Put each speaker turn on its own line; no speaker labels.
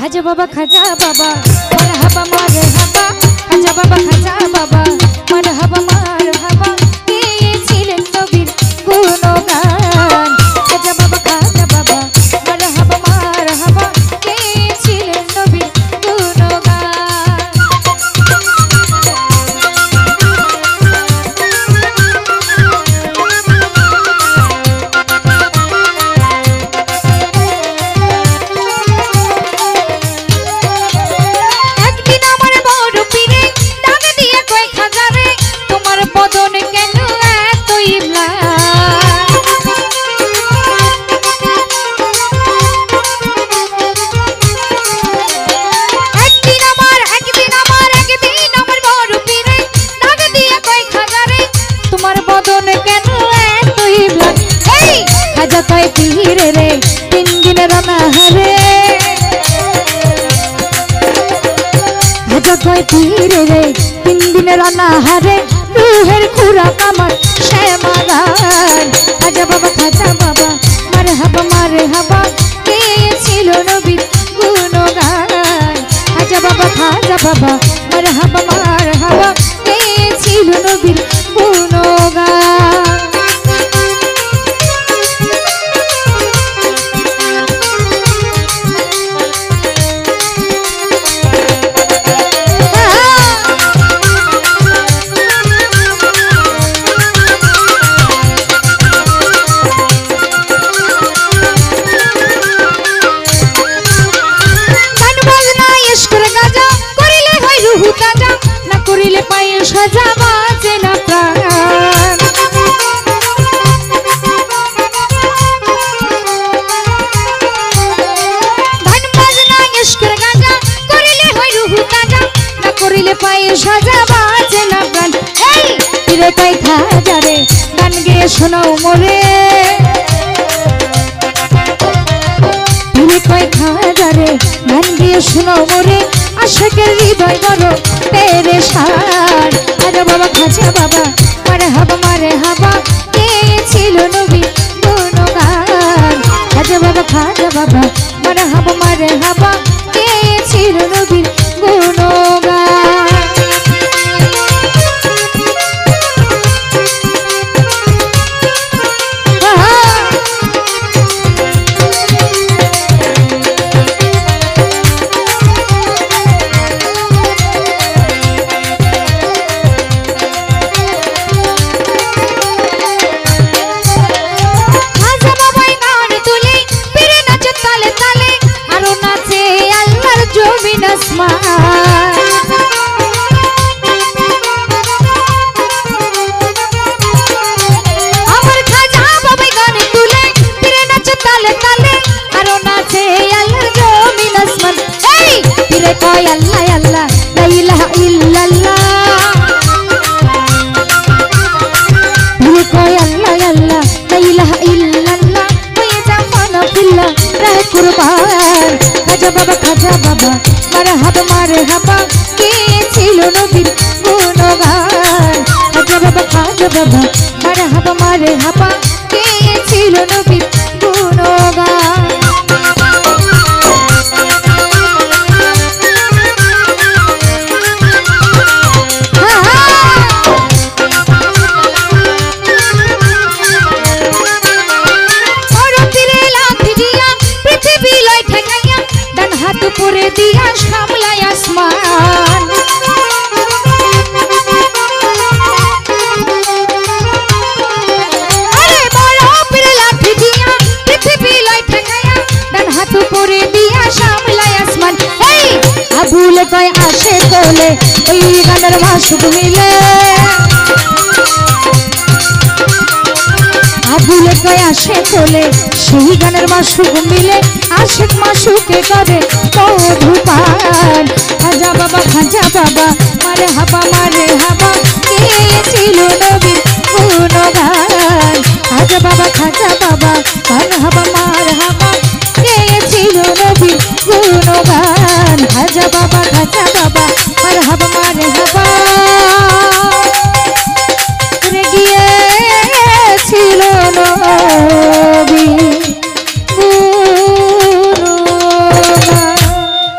খাজা বাবা মারহাবা মারহাবা খাজা বাবা মারহাবা মারহাবা গেয়েছিলেন নবীর গুণগান খাজা বাবা মারহাবা মারহাবা গেয়েছিলেন নবীর पीरे रे 3 दिन राना हरे कोई पीरे रे 3 दिन राना हरे रूहेर खुरा कमर श्यामागान खाजा बाबा मारहाबा के छिलो नबीर गुणगान खाजा बाबा मारहाबा के छिलो नबीर गुणगान সাজা বাজে না প্রাণ ধান বাজনা ইশকের গাজা করিলে হয় রুহু তাজা না করিলে পায়ে সাজা বাজে না প্রাণ এই ফিরে তাই খাজা রে গান গেয়ে শোনাও মোরে ফিরে কই খাজা রে গান গেয়ে শোনাও মোরে আশিকের হৃদয় বড় পেরেশান খাজা বাবা মারহাবা কে ছিল নবী গুণগান খাজা বাবা মারহাবা কে ছিল নবীর গুণগান খাজা বাবা মারহাবা কে ছিল নবীর গুণগান খাজা বাবা মারহাবা কে ছিল নবীর গুণগান दिया सामलाय आसमान अरे बड़ा पीर लाठी दिया पृथ्वी लय ठेकाया डान हाथ ऊपरे दिया सामलाय आसमान এই আবুল কয় আসে কোলে ওই গানের মাসুক মিলে আবুল কয় আসে কোলে সেই গানের মাসুক মিলে আশিক মাসুকে করে